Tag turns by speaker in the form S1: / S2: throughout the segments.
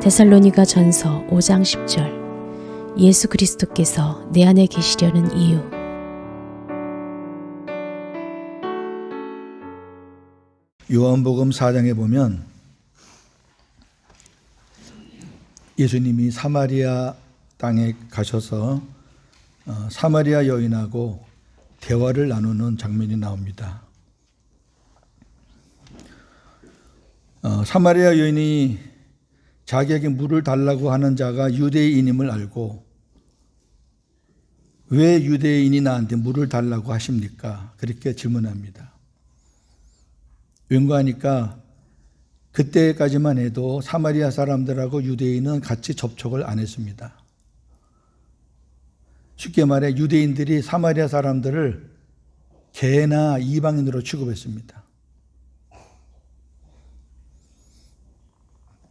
S1: 데살로니가 전서 5장 10절. 예수 그리스도께서 내 안에 계시려는 이유.
S2: 요한복음 4장에 보면 예수님이 사마리아 땅에 가셔서 사마리아 여인하고 대화를 나누는 장면이 나옵니다. 사마리아 여인이 자기에게 물을 달라고 하는 자가 유대인임을 알고 왜 유대인이 나한테 물을 달라고 하십니까? 그렇게 질문합니다. 왠가하니까 그때까지만 해도 사마리아 사람들하고 유대인은 같이 접촉을 안 했습니다. 쉽게 말해 유대인들이 사마리아 사람들을 개나 이방인으로 취급했습니다.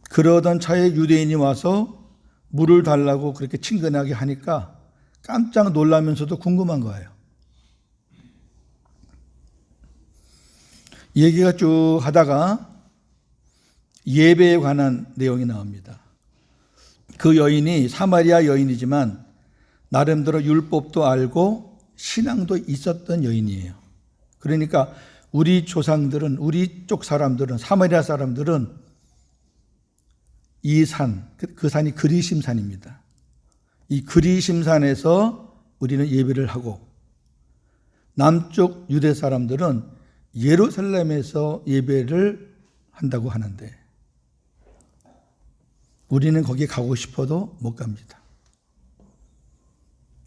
S2: 그러던 차에 유대인이 와서 물을 달라고 그렇게 친근하게 하니까 깜짝 놀라면서도 궁금한 거예요. 얘기가 쭉 하다가 예배에 관한 내용이 나옵니다. 그 여인이 사마리아 여인이지만 나름대로 율법도 알고 신앙도 있었던 여인이에요. 그러니까 우리 조상들은, 우리 쪽 사람들은, 사마리아 사람들은 이 산, 그 산이 그리심산입니다. 이 그리심산에서 우리는 예배를 하고 남쪽 유대 사람들은 예루살렘에서 예배를 한다고 하는데 우리는 거기에 가고 싶어도 못 갑니다.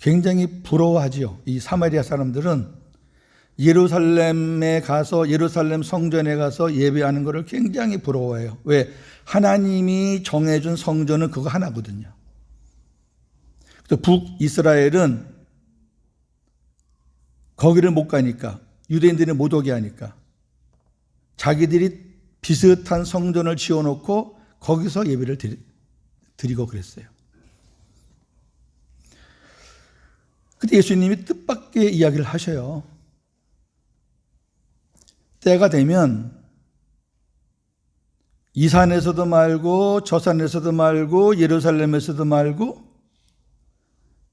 S2: 굉장히 부러워하지요. 이 사마리아 사람들은 예루살렘에 가서 예루살렘 성전에 가서 예배하는 것을 굉장히 부러워해요. 왜? 하나님이 정해준 성전은 그거 하나거든요. 그래서 북이스라엘은 거기를 못 가니까 유대인들이 못 오게 하니까 자기들이 비슷한 성전을 지어놓고 거기서 예배를 드리고 그랬어요. 근데 예수님이 뜻밖의 이야기를 하셔요. 때가 되면 이 산에서도 말고 저 산에서도 말고 예루살렘에서도 말고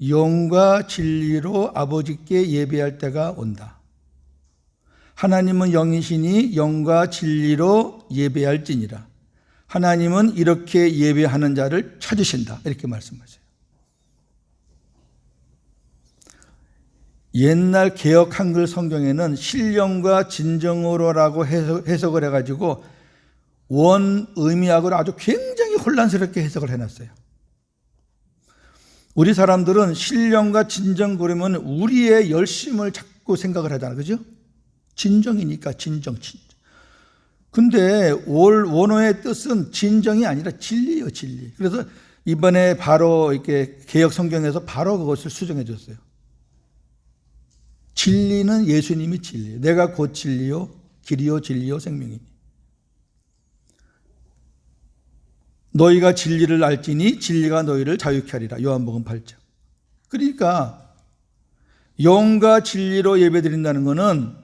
S2: 영과 진리로 아버지께 예배할 때가 온다. 하나님은 영이시니 영과 진리로 예배할지니라. 하나님은 이렇게 예배하는 자를 찾으신다. 이렇게 말씀하세요. 옛날 개역 한글 성경에는 신령과 진정으로라고 해석을 해가지고 원 의미하고는 아주 굉장히 혼란스럽게 해석을 해놨어요. 우리 사람들은 신령과 진정 그러면 우리의 열심을 자꾸 생각을 하잖아요. 그죠? 진정이니까 진정. 근데 원어의 뜻은 진정이 아니라 진리예요, 진리. 그래서 이번에 바로 이렇게 개역 성경에서 바로 그것을 수정해 줬어요. 진리는 예수님이 진리예요. 내가 곧 진리요, 길이요, 진리요, 생명이니. 너희가 진리를 알지니 진리가 너희를 자유케 하리라. 요한복음 8장. 그러니까 영과 진리로 예배드린다는 것은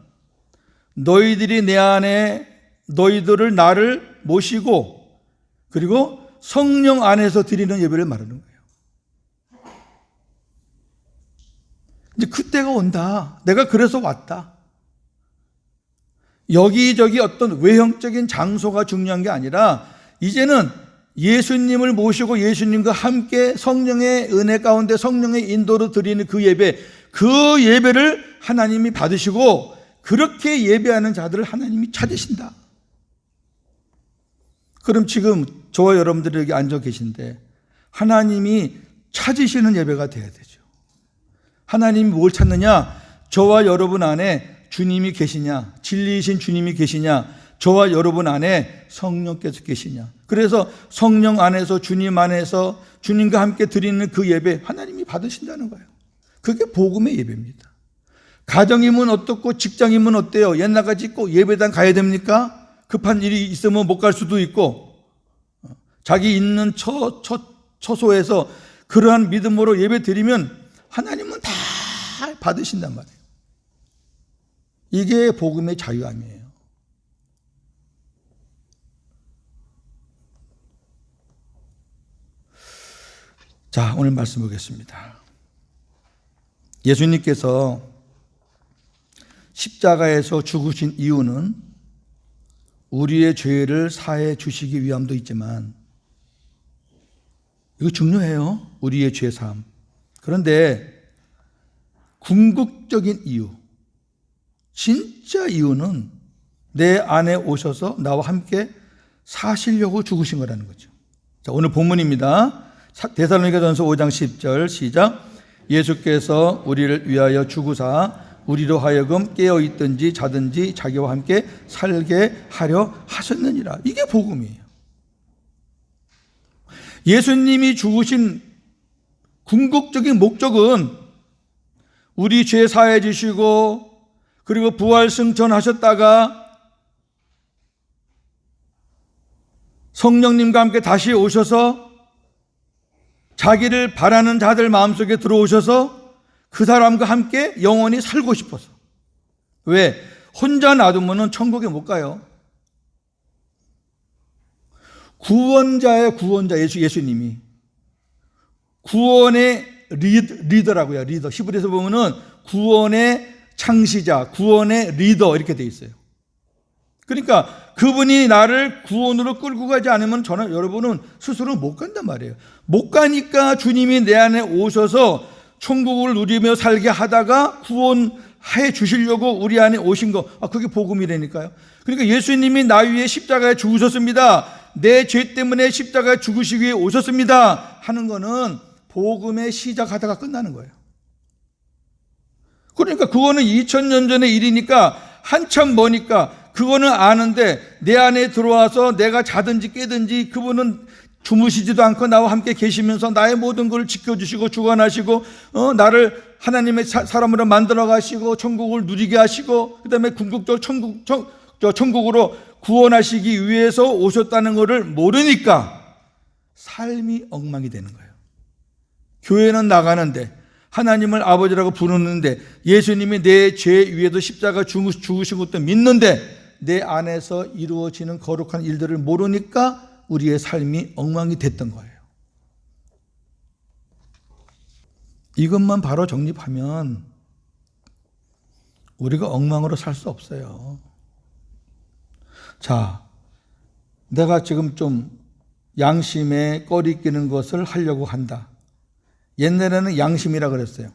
S2: 너희들이 내 안에 너희들을 나를 모시고 그리고 성령 안에서 드리는 예배를 말하는 거예요. 이제 그때가 온다. 내가 그래서 왔다. 여기저기 어떤 외형적인 장소가 중요한 게 아니라 이제는 예수님을 모시고 예수님과 함께 성령의 은혜 가운데 성령의 인도로 드리는 그 예배, 그 예배를 하나님이 받으시고 그렇게 예배하는 자들을 하나님이 찾으신다. 그럼 지금 저와 여러분들이 여기 앉아 계신데 하나님이 찾으시는 예배가 돼야 되죠. 하나님이 뭘 찾느냐? 저와 여러분 안에 주님이 계시냐? 진리이신 주님이 계시냐? 저와 여러분 안에 성령께서 계시냐? 그래서 성령 안에서 주님 안에서 주님과 함께 드리는 그 예배 하나님이 받으신다는 거예요. 그게 복음의 예배입니다. 가정이면 어떻고 직장이면 어때요? 옛날같이 꼭 예배당 가야 됩니까? 급한 일이 있으면 못 갈 수도 있고 자기 있는 처소에서 그러한 믿음으로 예배 드리면 하나님은 다 받으신단 말이에요. 이게 복음의 자유함이에요. 자, 오늘 말씀 보겠습니다. 예수님께서 십자가에서 죽으신 이유는 우리의 죄를 사해 주시기 위함도 있지만, 이거 중요해요. 우리의 죄 사함. 그런데 궁극적인 이유, 진짜 이유는 내 안에 오셔서 나와 함께 사시려고 죽으신 거라는 거죠. 자, 오늘 본문입니다. 데살로니가전서 5장 10절 시작. 예수께서 우리를 위하여 죽으사 우리로 하여금 깨어 있든지 자든지 자기와 함께 살게 하려 하셨느니라. 이게 복음이에요. 예수님이 죽으신 궁극적인 목적은 우리 죄 사해 주시고 그리고 부활 승천하셨다가 성령님과 함께 다시 오셔서 자기를 바라는 자들 마음속에 들어오셔서 그 사람과 함께 영원히 살고 싶어서. 왜? 혼자 놔두면 천국에 못 가요. 구원자예요. 구원자. 예수님이 구원의 리더라고요. 리더. 히브리서 보면은 구원의 창시자, 구원의 리더 이렇게 돼 있어요. 그러니까 그분이 나를 구원으로 끌고 가지 않으면 저는, 여러분은 스스로 못 간단 말이에요. 못 가니까 주님이 내 안에 오셔서 천국을 누리며 살게 하다가 구원해 주시려고 우리 안에 오신 거, 그게 복음이라니까요. 그러니까 예수님이 나 위에 십자가에 죽으셨습니다. 내 죄 때문에 십자가에 죽으시기 위해 오셨습니다 하는 거는 복음의 시작하다가 끝나는 거예요. 그러니까 그거는 2000년 전의 일이니까 한참 머니까 그거는 아는데, 내 안에 들어와서 내가 자든지 깨든지 그분은 주무시지도 않고 나와 함께 계시면서 나의 모든 걸 지켜주시고 주관하시고 나를 하나님의 사람으로 만들어 가시고 천국을 누리게 하시고 그 다음에 궁극적으로 천국으로 구원하시기 위해서 오셨다는 것을 모르니까 삶이 엉망이 되는 거예요. 교회는 나가는데 하나님을 아버지라고 부르는데 예수님이 내 죄 위에도 십자가 죽으신 것도 믿는데 내 안에서 이루어지는 거룩한 일들을 모르니까 우리의 삶이 엉망이 됐던 거예요. 이것만 바로 정립하면 우리가 엉망으로 살 수 없어요. 자, 내가 지금 좀 양심에 꺼리 끼는 것을 하려고 한다. 옛날에는 양심이라 그랬어요.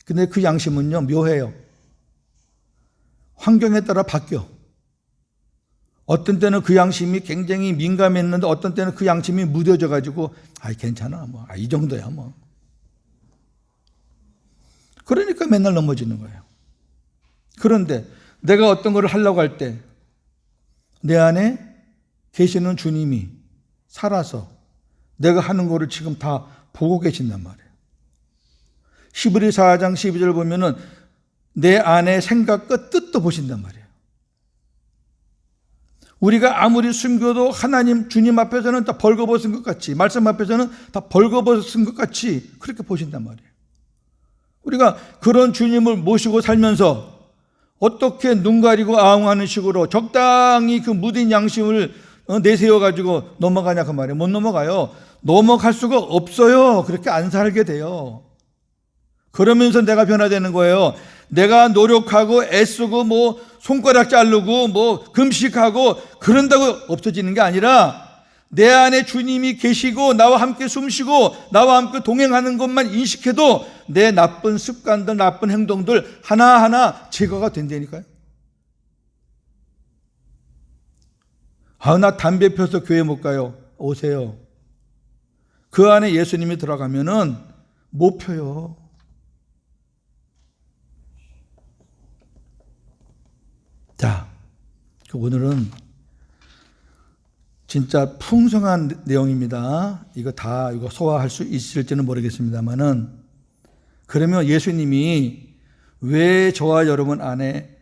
S2: 근데 그 양심은요, 묘해요. 환경에 따라 바뀌어. 어떤 때는 그 양심이 굉장히 민감했는데 어떤 때는 그 양심이 무뎌져 가지고 괜찮아, 이 정도야 뭐. 그러니까 맨날 넘어지는 거예요. 그런데 내가 어떤 걸 하려고 할 때 내 안에 계시는 주님이 살아서 내가 하는 거를 지금 다 보고 계신단 말이에요. 히브리 4장 12절 보면은 내 안의 생각과 뜻도 보신단 말이에요. 우리가 아무리 숨겨도 하나님 주님 앞에서는 다 벌거벗은 것 같이, 말씀 앞에서는 다 벌거벗은 것 같이 그렇게 보신단 말이에요. 우리가 그런 주님을 모시고 살면서 어떻게 눈 가리고 아웅하는 식으로 적당히 그 무딘 양심을 내세워 가지고 넘어가냐 그 말이에요. 못 넘어가요. 넘어갈 수가 없어요. 그렇게 안 살게 돼요. 그러면서 내가 변화되는 거예요. 내가 노력하고 애쓰고 손가락 자르고 금식하고 그런다고 없어지는 게 아니라 내 안에 주님이 계시고 나와 함께 숨쉬고 나와 함께 동행하는 것만 인식해도 내 나쁜 습관들, 나쁜 행동들 하나하나 제거가 된다니까요. 나 담배 펴서 교회 못 가요. 오세요. 그 안에 예수님이 들어가면은 못 펴요. 자, 오늘은 진짜 풍성한 내용입니다. 이거 소화할 수 있을지는 모르겠습니다만은, 그러면 예수님이 왜 저와 여러분 안에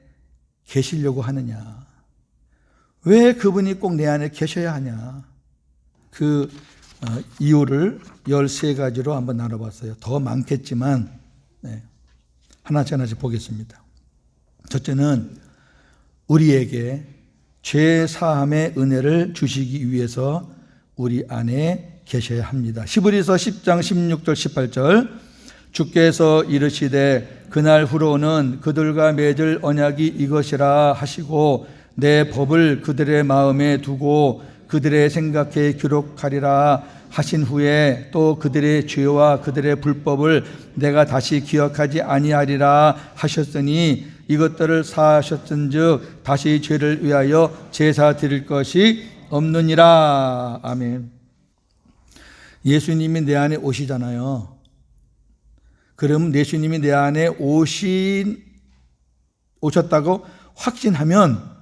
S2: 계시려고 하느냐? 왜 그분이 꼭 내 안에 계셔야 하냐? 그 이유를 13가지로 한번 나눠봤어요. 더 많겠지만 하나씩 보겠습니다. 첫째는 우리에게 죄 사함의 은혜를 주시기 위해서 우리 안에 계셔야 합니다. 히브리서 10장 16절 18절 주께서 이르시되 그날 후로는 그들과 맺을 언약이 이것이라 하시고 내 법을 그들의 마음에 두고 그들의 생각에 기록하리라 하신 후에 또 그들의 죄와 그들의 불법을 내가 다시 기억하지 아니하리라 하셨으니 이것들을 사하셨은즉 다시 죄를 위하여 제사 드릴 것이 없느니라. 아멘. 예수님이 내 안에 오시잖아요. 그럼 예수님이 내 안에 오셨다고 확신하면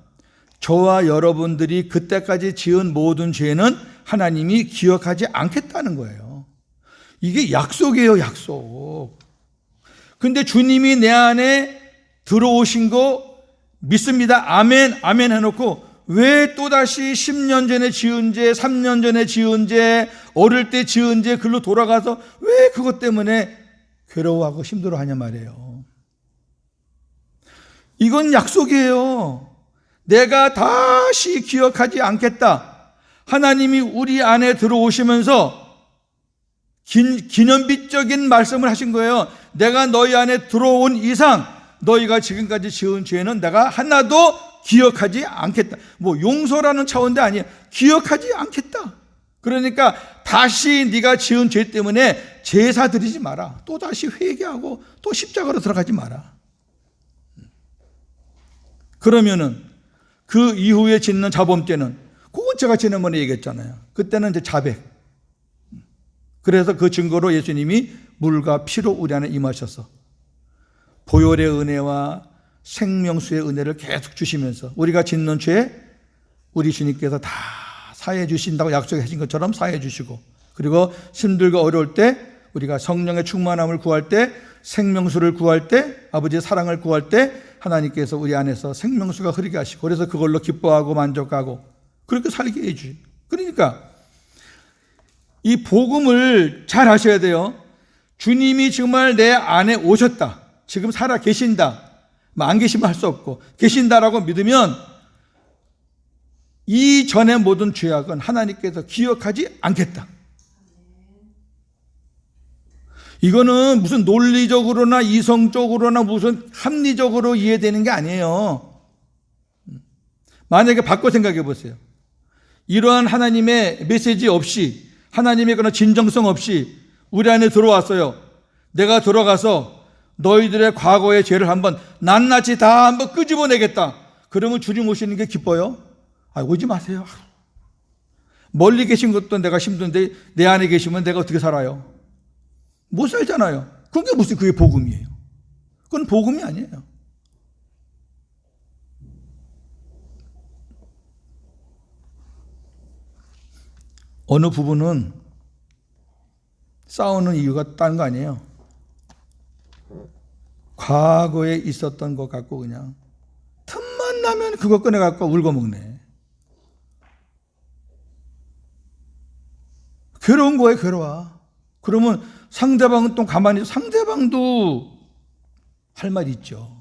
S2: 저와 여러분들이 그때까지 지은 모든 죄는 하나님이 기억하지 않겠다는 거예요. 이게 약속이에요, 약속. 근데 주님이 내 안에 들어오신 거 믿습니다. 아멘, 아멘 해놓고 왜 또다시 10년 전에 지은 죄, 3년 전에 지은 죄, 어릴 때 지은 죄 글로 돌아가서 왜 그것 때문에 괴로워하고 힘들어하냐 말이에요. 이건 약속이에요. 내가 다시 기억하지 않겠다. 하나님이 우리 안에 들어오시면서 기념비적인 말씀을 하신 거예요. 내가 너희 안에 들어온 이상 너희가 지금까지 지은 죄는 내가 하나도 기억하지 않겠다. 뭐 용서라는 차원도 아니에요. 기억하지 않겠다. 그러니까 다시 네가 지은 죄 때문에 제사 드리지 마라. 또 다시 회개하고 또 십자가로 들어가지 마라. 그러면은 그 이후에 짓는 자범죄는 그건 제가 지난번에 얘기했잖아요. 그때는 이제 자백. 그래서 그 증거로 예수님이 물과 피로 우리 안에 임하셔서 보혈의 은혜와 생명수의 은혜를 계속 주시면서 우리가 짓는 죄 우리 주님께서 다 사해 주신다고 약속해 주신 것처럼 사해 주시고, 그리고 힘들고 어려울 때 우리가 성령의 충만함을 구할 때, 생명수를 구할 때, 아버지의 사랑을 구할 때 하나님께서 우리 안에서 생명수가 흐르게 하시고, 그래서 그걸로 기뻐하고 만족하고 그렇게 살게 해주시. 그러니까 이 복음을 잘 아셔야 돼요. 주님이 정말 내 안에 오셨다, 지금 살아 계신다, 안 계시면 할 수 없고 계신다라고 믿으면 이전의 모든 죄악은 하나님께서 기억하지 않겠다. 이거는 무슨 논리적으로나 이성적으로나 무슨 합리적으로 이해되는 게 아니에요. 만약에 바꿔 생각해 보세요. 이러한 하나님의 메시지 없이, 하나님의 그런 진정성 없이 우리 안에 들어왔어요. 내가 들어가서 너희들의 과거의 죄를 한번 낱낱이 다 한번 끄집어내겠다. 그러면 주님 오시는 게 기뻐요? 오지 마세요. 멀리 계신 것도 내가 힘든데 내 안에 계시면 내가 어떻게 살아요? 못 살잖아요. 그게 무슨 그게 복음이에요? 그건 복음이 아니에요. 어느 부부는 싸우는 이유가 다른 거 아니에요. 과거에 있었던 것 갖고 그냥 틈만 나면 그거 꺼내갖고 울고 먹네. 괴로운 거예요, 괴로워. 그러면 상대방은 또 가만히, 상대방도 할 말이 있죠.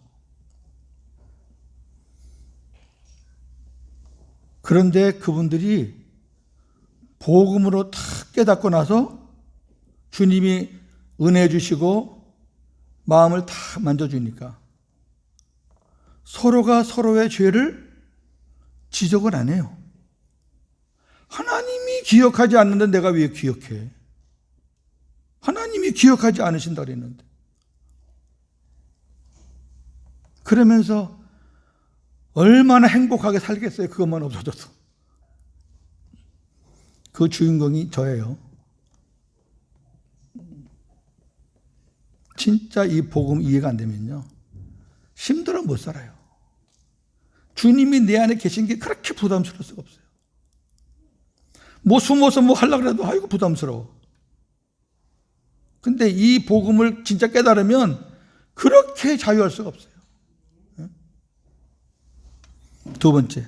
S2: 그런데 그분들이 복음으로 탁 깨닫고 나서 주님이 은혜 주시고 마음을 탁 만져주니까 서로가 서로의 죄를 지적을 안 해요. 하나님이 기억하지 않는데 내가 왜 기억해? 하나님이 기억하지 않으신다 그랬는데. 그러면서 얼마나 행복하게 살겠어요, 그것만 없어져도. 그 주인공이 저예요. 진짜 이 복음 이해가 안 되면요, 힘들어 못 살아요. 주님이 내 안에 계신 게 그렇게 부담스러울 수가 없어요. 뭐 숨어서 뭐 하려고 해도 아이고 부담스러워. 근데 이 복음을 진짜 깨달으면 그렇게 자유할 수가 없어요. 두 번째,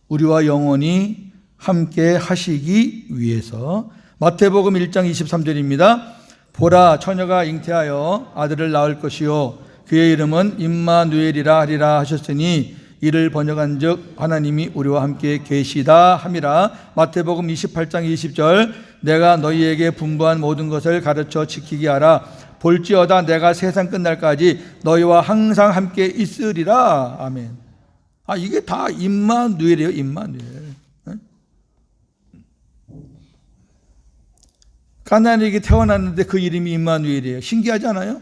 S2: 우리와 영원히 함께 하시기 위해서 마태복음 1장 23절입니다. 보라, 처녀가 잉태하여 아들을 낳을 것이요 그의 이름은 임마누엘이라 하리라 하셨으니 이를 번역한즉 하나님이 우리와 함께 계시다 함이라. 마태복음 28장 20절 내가 너희에게 분부한 모든 것을 가르쳐 지키게 하라. 볼지어다 내가 세상 끝날까지 너희와 항상 함께 있으리라. 아멘. 이게 다 임마누엘이에요. 임마누엘. 가나안에게 태어났는데 그 이름이 임마누엘이에요. 신기하지 않아요?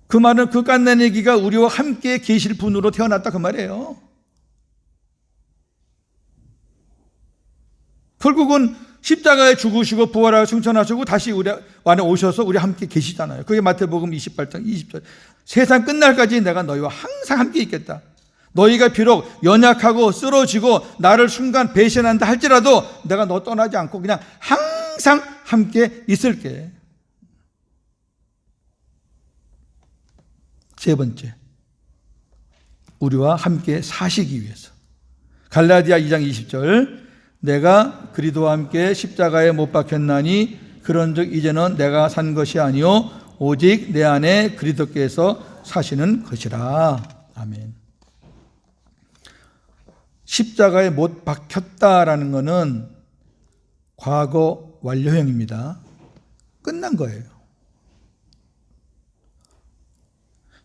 S2: 그 말은 그 가나안에게가 우리와 함께 계실 분으로 태어났다 그 말이에요. 결국은 십자가에 죽으시고 부활하고 승천하시고 다시 우리 안에 오셔서 우리 함께 계시잖아요. 그게 마태복음 28장 20절. 세상 끝날까지 내가 너희와 항상 함께 있겠다. 너희가 비록 연약하고 쓰러지고 나를 순간 배신한다 할지라도 내가 너 떠나지 않고 그냥 항상 함께 있을게. 세 번째, 우리와 함께 사시기 위해서. 갈라디아 2장 20절 내가 그리스도와 함께 십자가에 못 박혔나니 그런즉 이제는 내가 산 것이 아니요 오직 내 안에 그리스도께서 사시는 것이라. 아멘. 십자가에 못 박혔다라는 것은 과거 완료형입니다. 끝난 거예요.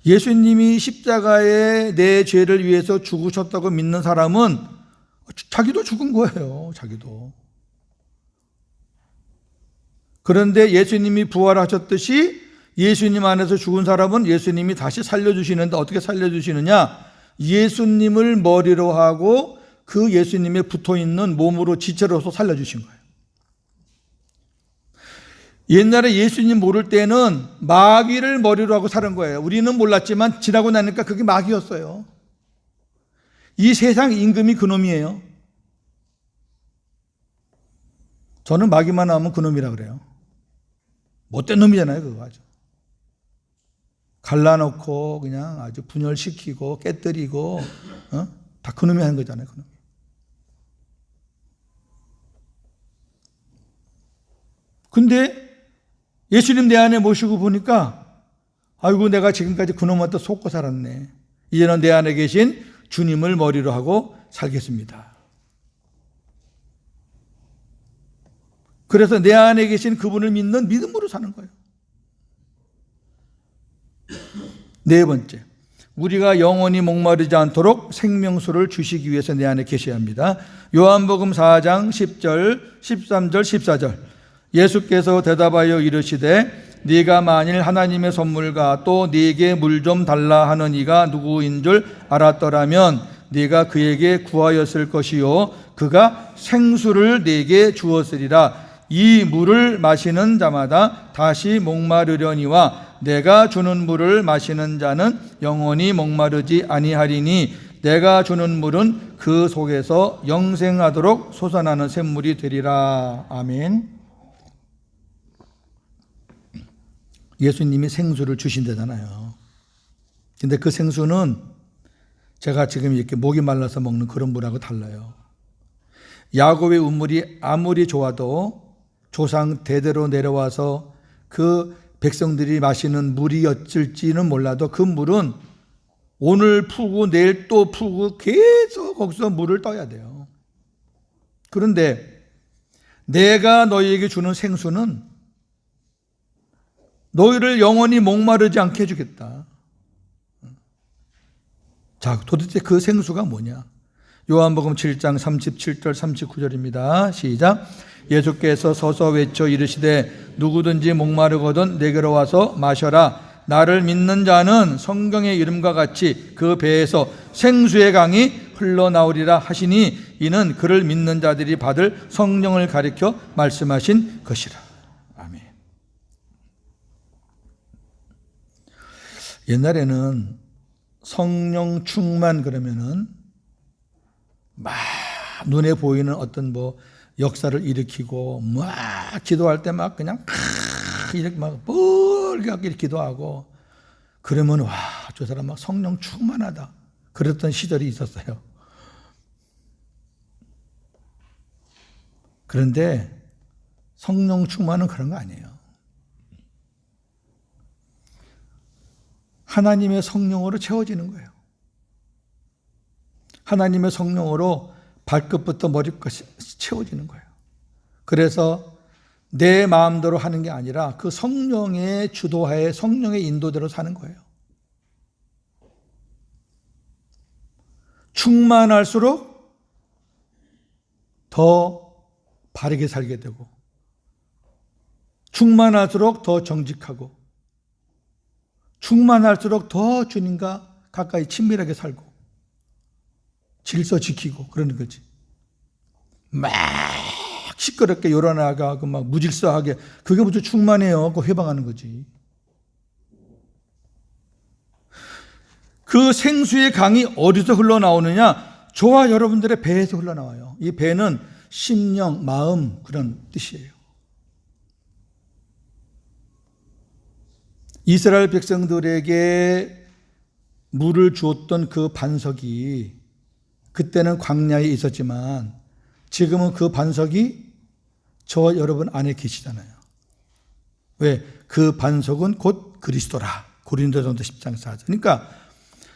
S2: 예수님이 십자가에 내 죄를 위해서 죽으셨다고 믿는 사람은 자기도 죽은 거예요. 자기도. 그런데 예수님이 부활하셨듯이 예수님 안에서 죽은 사람은 예수님이 다시 살려주시는데 어떻게 살려주시느냐? 예수님을 머리로 하고 그 예수님에 붙어있는 몸으로 지체로서 살려주신 거예요. 옛날에 예수님 모를 때는 마귀를 머리로 하고 사는 거예요. 우리는 몰랐지만 지나고 나니까 그게 마귀였어요. 이 세상 임금이 그놈이에요. 저는 마귀만 나오면 그놈이라 그래요. 못된 놈이잖아요. 그거 아주. 갈라놓고 그냥 아주 분열시키고 깨뜨리고 다 그놈이 하는 거잖아요. 그놈이. 근데 예수님 내 안에 모시고 보니까 아이고 내가 지금까지 그놈한테 속고 살았네. 이제는 내 안에 계신 주님을 머리로 하고 살겠습니다. 그래서 내 안에 계신 그분을 믿는 믿음으로 사는 거예요. 네 번째, 우리가 영원히 목마르지 않도록 생명수를 주시기 위해서 내 안에 계셔야 합니다. 요한복음 4장 10절, 13절, 14절 예수께서 대답하여 이르시되 네가 만일 하나님의 선물과 또 네게 물 좀 달라 하는 이가 누구인 줄 알았더라면 네가 그에게 구하였을 것이요 그가 생수를 네게 주었으리라. 이 물을 마시는 자마다 다시 목마르려니와 내가 주는 물을 마시는 자는 영원히 목마르지 아니하리니 내가 주는 물은 그 속에서 영생하도록 솟아나는 샘물이 되리라. 아멘. 예수님이 생수를 주신다잖아요. 근데 그 생수는 제가 지금 이렇게 목이 말라서 먹는 그런 물하고 달라요. 야곱의 우물이 아무리 좋아도 조상 대대로 내려와서 그 백성들이 마시는 물이었을지는 몰라도 그 물은 오늘 푸고 내일 또 푸고 계속 거기서 물을 떠야 돼요. 그런데 내가 너희에게 주는 생수는 너희를 영원히 목마르지 않게 해주겠다. 자, 도대체 그 생수가 뭐냐? 요한복음 7장 37절 39절입니다. 시작. 예수께서 서서 외쳐 이르시되 누구든지 목마르거든 내게로 와서 마셔라. 나를 믿는 자는 성경의 이름과 같이 그 배에서 생수의 강이 흘러나오리라 하시니 이는 그를 믿는 자들이 받을 성령을 가리켜 말씀하신 것이라. 아멘. 옛날에는 성령 충만 그러면은 막 눈에 보이는 어떤 역사를 일으키고 막 기도할 때 막 그냥 이렇게 막 뻘겋게 이렇게 기도하고 그러면 와, 저 사람 막 성령 충만하다 그랬던 시절이 있었어요. 그런데 성령 충만은 그런 거 아니에요. 하나님의 성령으로 채워지는 거예요. 하나님의 성령으로 발끝부터 머리끝이 채워지는 거예요. 그래서 내 마음대로 하는 게 아니라 그 성령의 주도하에 성령의 인도대로 사는 거예요. 충만할수록 더 바르게 살게 되고, 충만할수록 더 정직하고, 충만할수록 더 주님과 가까이 친밀하게 살고, 질서 지키고 그러는 거지. 막 시끄럽게 요란하게 막 무질서하게, 그게 무슨 충만해요. 그거 회방하는 거지. 그 생수의 강이 어디서 흘러나오느냐? 저와 여러분들의 배에서 흘러나와요. 이 배는 심령, 마음, 그런 뜻이에요. 이스라엘 백성들에게 물을 주었던 그 반석이 그때는 광야에 있었지만 지금은 그 반석이 저와 여러분 안에 계시잖아요. 왜? 그 반석은 곧 그리스도라. 고린도전서 10장 4절. 그러니까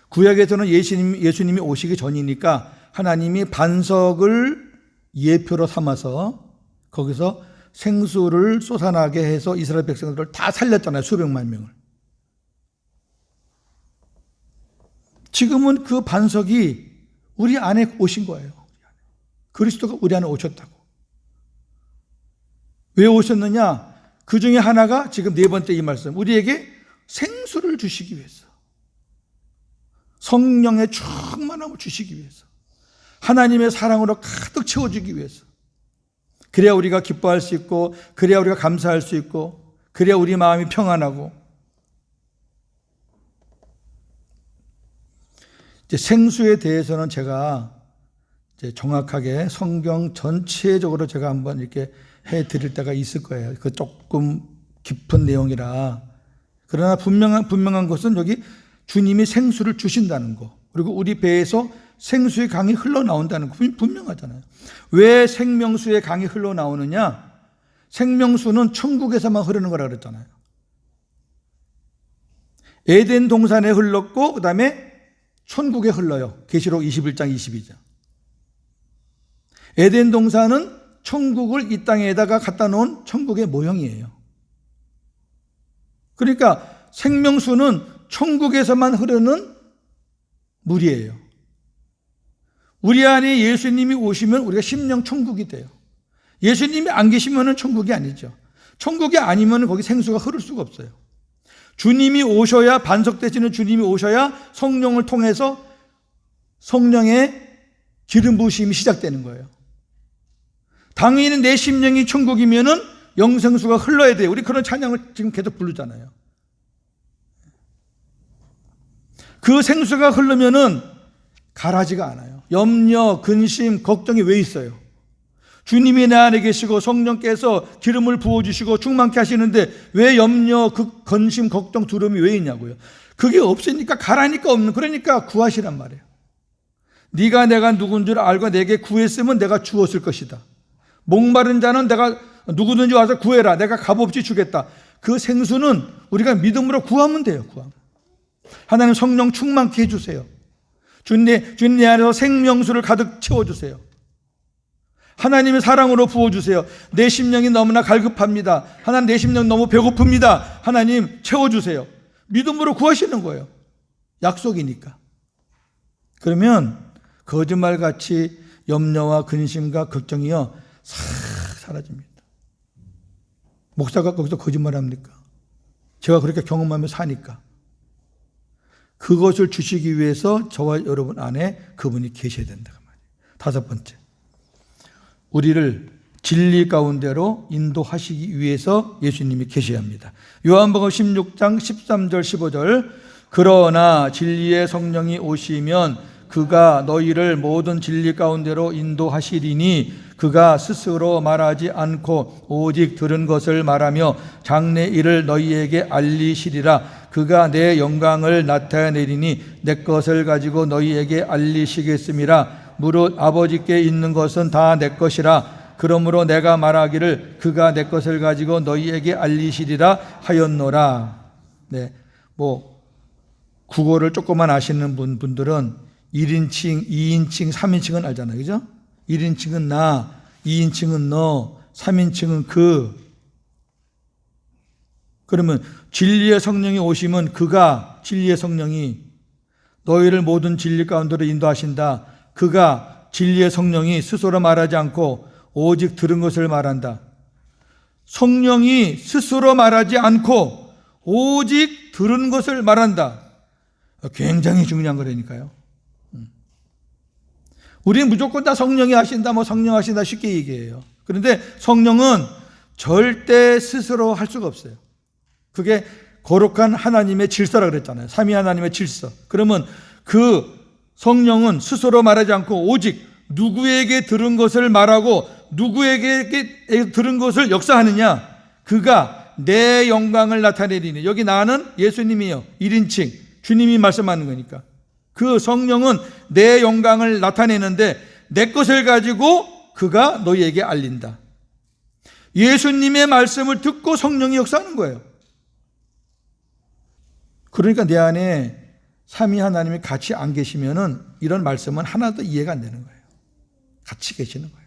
S2: 구약에서는 예수님이 오시기 전이니까 하나님이 반석을 예표로 삼아서 거기서 생수를 쏟아나게 해서 이스라엘 백성들을 다 살렸잖아요. 수백만 명을. 지금은 그 반석이 우리 안에 오신 거예요. 그리스도가 우리 안에 오셨다고. 왜 오셨느냐? 그 중에 하나가 지금 네 번째 이 말씀. 우리에게 생수를 주시기 위해서. 성령의 충만함을 주시기 위해서. 하나님의 사랑으로 가득 채워주기 위해서. 그래야 우리가 기뻐할 수 있고, 그래야 우리가 감사할 수 있고, 그래야 우리 마음이 평안하고. 이제 생수에 대해서는 제가 이제 정확하게 성경 전체적으로 제가 한번 이렇게 해 드릴 때가 있을 거예요. 그 조금 깊은 내용이라. 그러나 분명한 것은 여기 주님이 생수를 주신다는 거, 그리고 우리 배에서 생수의 강이 흘러나온다는 거 분명하잖아요. 왜 생명수의 강이 흘러나오느냐? 생명수는 천국에서만 흐르는 거라 그랬잖아요. 에덴 동산에 흘렀고 그 다음에 천국에 흘러요. 계시록 21장 22장. 에덴 동산은 천국을 이 땅에다가 갖다 놓은 천국의 모형이에요. 그러니까 생명수는 천국에서만 흐르는 물이에요. 우리 안에 예수님이 오시면 우리가 심령 천국이 돼요. 예수님이 안 계시면 천국이 아니죠. 천국이 아니면 거기 생수가 흐를 수가 없어요. 주님이 오셔야, 반석 되시는 주님이 오셔야 성령을 통해서 성령의 기름 부으심이 시작되는 거예요. 당연히 내 심령이 천국이면은 영생수가 흘러야 돼요. 우리 그런 찬양을 지금 계속 부르잖아요. 그 생수가 흐르면은 가라지가 않아요. 염려, 근심, 걱정이 왜 있어요? 주님이 내 안에 계시고 성령께서 기름을 부어주시고 충만케 하시는데 왜 염려, 근심, 걱정, 두려움이 왜 있냐고요? 그게 없으니까, 가라니까 없는, 그러니까 구하시란 말이에요. 네가 내가 누군 줄 알고 내게 구했으면 내가 주었을 것이다. 목마른 자는 내가 누구든지 와서 구해라. 내가 값없이 주겠다. 그 생수는 우리가 믿음으로 구하면 돼요. 구하면. 하나님 성령 충만케 해주세요. 주님 내 안에서 생명수를 가득 채워주세요. 하나님의 사랑으로 부어주세요. 내 심령이 너무나 갈급합니다. 하나님, 내 심령 너무 배고픕니다. 하나님 채워주세요. 믿음으로 구하시는 거예요. 약속이니까. 그러면 거짓말같이 염려와 근심과 걱정이요 싹 사라집니다. 목사가 거기서 거짓말합니까? 제가 그렇게 경험하며 사니까. 그것을 주시기 위해서 저와 여러분 안에 그분이 계셔야 된다. 다섯 번째, 우리를 진리 가운데로 인도하시기 위해서 예수님이 계셔야 합니다. 요한복음 16장 13절 15절. 그러나 진리의 성령이 오시면 그가 너희를 모든 진리 가운데로 인도하시리니 그가 스스로 말하지 않고 오직 들은 것을 말하며 장래 일을 너희에게 알리시리라. 그가 내 영광을 나타내리니 내 것을 가지고 너희에게 알리시겠음이라. 무릇 아버지께 있는 것은 다 내 것이라. 그러므로 내가 말하기를 그가 내 것을 가지고 너희에게 알리시리라 하였노라. 네, 국어를 조금만 아시는 분들은 1인칭, 2인칭, 3인칭은 알잖아요. 그죠? 1인칭은 나, 2인칭은 너, 3인칭은 그. 그러면 진리의 성령이 오시면 그가, 진리의 성령이 너희를 모든 진리 가운데로 인도하신다. 그가, 진리의 성령이 스스로 말하지 않고 오직 들은 것을 말한다. 성령이 스스로 말하지 않고 오직 들은 것을 말한다. 굉장히 중요한 거라니까요. 우리는 무조건 다 성령이 하신다, 성령 하신다 쉽게 얘기해요. 그런데 성령은 절대 스스로 할 수가 없어요. 그게 거룩한 하나님의 질서라 그랬잖아요. 삼위 하나님의 질서. 그러면 그 성령은 스스로 말하지 않고 오직 누구에게 들은 것을 말하고 누구에게 들은 것을 역사하느냐? 그가 내 영광을 나타내리니. 여기 나는 예수님이요. 1인칭. 주님이 말씀하는 거니까. 그 성령은 내 영광을 나타내는데 내 것을 가지고 그가 너희에게 알린다. 예수님의 말씀을 듣고 성령이 역사하는 거예요. 그러니까 내 안에 삼위 하나님이 같이 안 계시면은 이런 말씀은 하나도 이해가 안 되는 거예요. 같이 계시는 거예요.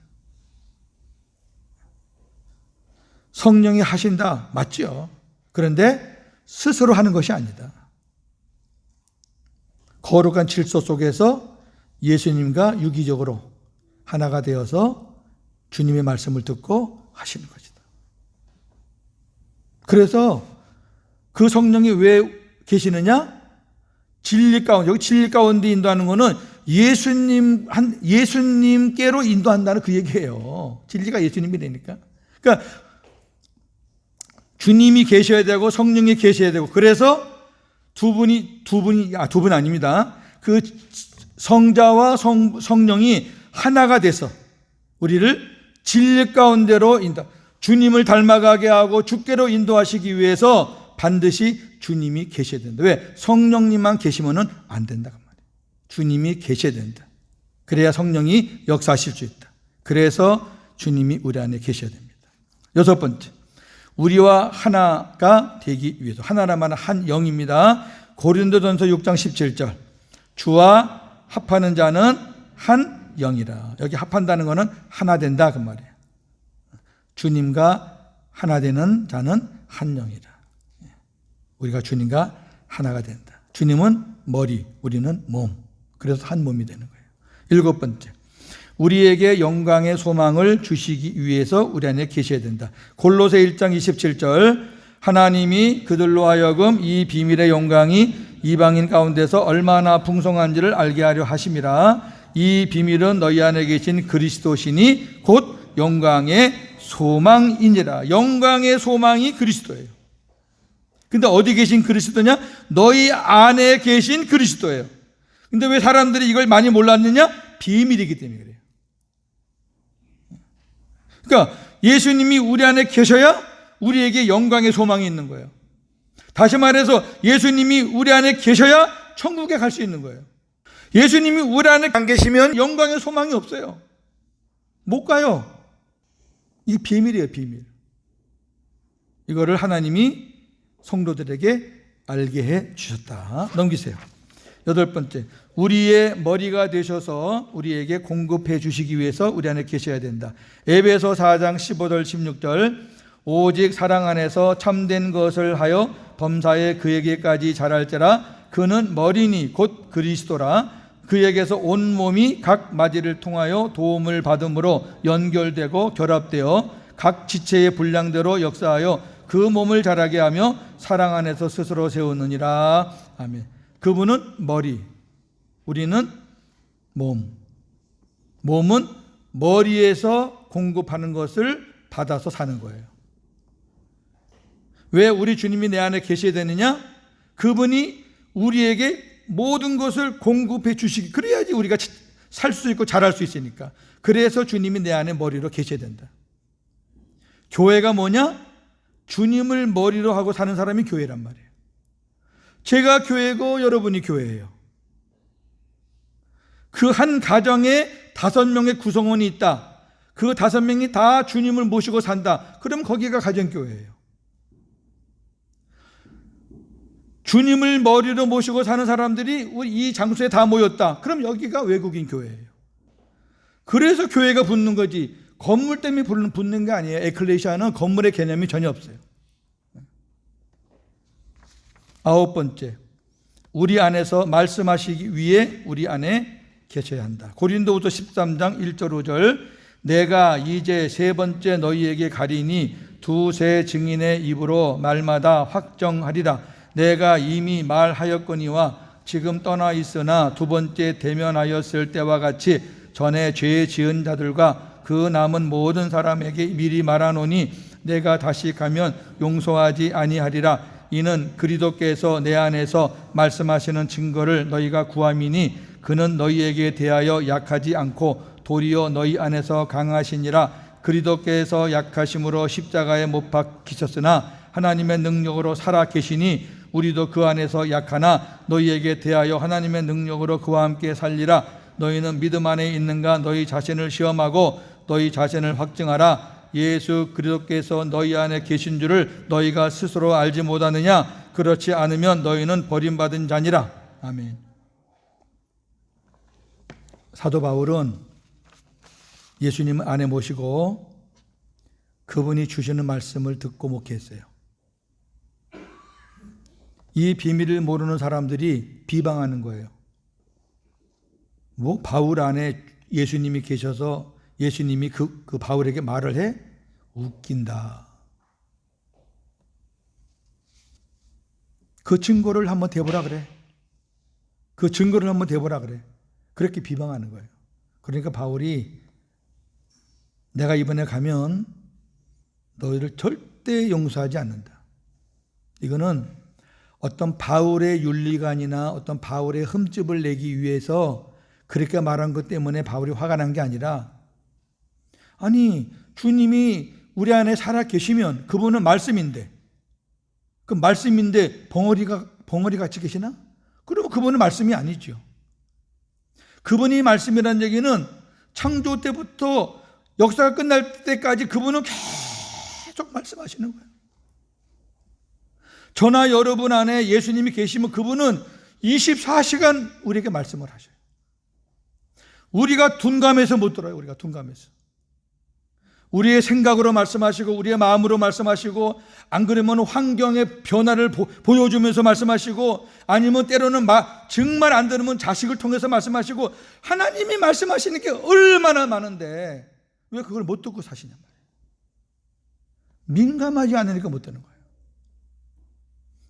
S2: 성령이 하신다. 맞죠? 그런데 스스로 하는 것이 아니다. 거룩한 질서 속에서 예수님과 유기적으로 하나가 되어서 주님의 말씀을 듣고 하시는 것이다. 그래서 그 성령이 왜 계시느냐? 진리 가운데, 여기 진리 가운데 인도하는 것은 예수님께로 인도한다는 그 얘기예요. 진리가 예수님이라니까. 그러니까 주님이 계셔야 되고 성령이 계셔야 되고, 그래서 두 분 아닙니다. 그 성자와 성령이 하나가 돼서 우리를 진리 가운데로 주님을 닮아가게 하고 주께로 인도하시기 위해서 반드시 주님이 계셔야 된다. 왜? 성령님만 계시면은 안 된다 그 말이에요. 주님이 계셔야 된다. 그래야 성령이 역사하실 수 있다. 그래서 주님이 우리 안에 계셔야 됩니다. 여섯 번째, 우리와 하나가 되기 위해서, 하나란 말은 한 영입니다. 고린도전서 6장 17절, 주와 합하는 자는 한 영이라. 여기 합한다는 것은 하나 된다 그 말이에요. 주님과 하나 되는 자는 한 영이라. 우리가 주님과 하나가 된다. 주님은 머리, 우리는 몸. 그래서 한 몸이 되는 거예요. 일곱 번째, 우리에게 영광의 소망을 주시기 위해서 우리 안에 계셔야 된다. 골로새 1장 27절, 하나님이 그들로 하여금 이 비밀의 영광이 이방인 가운데서 얼마나 풍성한지를 알게 하려 하심이라. 이 비밀은 너희 안에 계신 그리스도시니 곧 영광의 소망이니라. 영광의 소망이 그리스도예요. 근데 어디 계신 그리스도냐? 너희 안에 계신 그리스도예요. 근데 왜 사람들이 이걸 많이 몰랐느냐? 비밀이기 때문에 그래요. 그러니까 예수님이 우리 안에 계셔야 우리에게 영광의 소망이 있는 거예요. 다시 말해서 예수님이 우리 안에 계셔야 천국에 갈 수 있는 거예요. 예수님이 우리 안에 안 계시면 영광의 소망이 없어요. 못 가요. 이게 비밀이에요, 비밀. 이거를 하나님이 성도들에게 알게 해 주셨다. 넘기세요. 여덟 번째, 우리의 머리가 되셔서 우리에게 공급해 주시기 위해서 우리 안에 계셔야 된다. 에베소 4장 15절 16절, 오직 사랑 안에서 참된 것을 하여 범사에 그에게까지 자랄지라. 그는 머리니 곧 그리스도라. 그에게서 온 몸이 각 마디를 통하여 도움을 받음으로 연결되고 결합되어 각 지체의 분량대로 역사하여 그 몸을 자라게 하며 사랑 안에서 스스로 세우느니라. 아멘. 그분은 머리, 우리는 몸. 몸은 머리에서 공급하는 것을 받아서 사는 거예요. 왜 우리 주님이 내 안에 계셔야 되느냐? 그분이 우리에게 모든 것을 공급해 주시기, 그래야지 우리가 살 수 있고 자랄 수 있으니까. 그래서 주님이 내 안에 머리로 계셔야 된다. 교회가 뭐냐? 주님을 머리로 하고 사는 사람이 교회란 말이에요. 제가 교회고 여러분이 교회예요. 그 한 가정에 5명의 구성원이 있다. 그 5명이 다 주님을 모시고 산다. 그럼 거기가 가정교회예요. 주님을 머리로 모시고 사는 사람들이 이 장소에 다 모였다. 그럼 여기가 외국인 교회예요. 그래서 교회가 붙는 거지, 건물 때문에 붙는 게 아니에요. 에클레시아는 건물의 개념이 전혀 없어요. 9번째, 우리 안에서 말씀하시기 위해 우리 안에 계셔야 한다. 고린도후서 13장 1절 5절, 내가 이제 세 번째 너희에게 가리니 두세 증인의 입으로 말마다 확정하리라. 내가 이미 말하였거니와 지금 떠나 있으나 두 번째 대면하였을 때와 같이 전에 죄 지은 자들과 그 남은 모든 사람에게 미리 말하노니 내가 다시 가면 용서하지 아니하리라. 이는 그리스도께서 내 안에서 말씀하시는 증거를 너희가 구함이니 그는 너희에게 대하여 약하지 않고 도리어 너희 안에서 강하시니라. 그리스도께서 약하심으로 십자가에 못 박히셨으나 하나님의 능력으로 살아 계시니 우리도 그 안에서 약하나 너희에게 대하여 하나님의 능력으로 그와 함께 살리라. 너희는 믿음 안에 있는가? 너희 자신을 시험하고 너희 자신을 확증하라. 예수 그리스도께서 너희 안에 계신 줄을 너희가 스스로 알지 못하느냐? 그렇지 않으면 너희는 버림받은 자니라. 아멘. 사도 바울은 예수님 안에 모시고 그분이 주시는 말씀을 듣고 목회했어요. 이 비밀을 모르는 사람들이 비방하는 거예요. 뭐 바울 안에 예수님이 계셔서 예수님이 그 바울에게 말을 해? 웃긴다. 그 증거를 한번 대보라 그래. 그 증거를 한번 대보라 그래. 그렇게 비방하는 거예요. 그러니까 바울이 내가 이번에 가면 너희를 절대 용서하지 않는다. 이거는 어떤 바울의 윤리관이나 어떤 바울의 흠집을 내기 위해서 그렇게 말한 것 때문에 바울이 화가 난 게 아니라, 아니 주님이 우리 안에 살아 계시면 그분은 말씀인데, 그 말씀인데 벙어리 같이 계시나? 그러면 그분은 말씀이 아니죠. 그분이 말씀이라는 얘기는 창조 때부터 역사가 끝날 때까지 그분은 계속 말씀하시는 거예요. 저나 여러분 안에 예수님이 계시면 그분은 24시간 우리에게 말씀을 하셔요. 우리가 둔감해서 못 들어요. 우리가 둔감해서. 우리의 생각으로 말씀하시고 우리의 마음으로 말씀하시고, 안 그러면 환경의 변화를 보여주면서 말씀하시고, 아니면 때로는 정말 안 들으면 자식을 통해서 말씀하시고, 하나님이 말씀하시는 게 얼마나 많은데 왜 그걸 못 듣고 사시냔 말이에요. 민감하지 않으니까 못 듣는 거예요.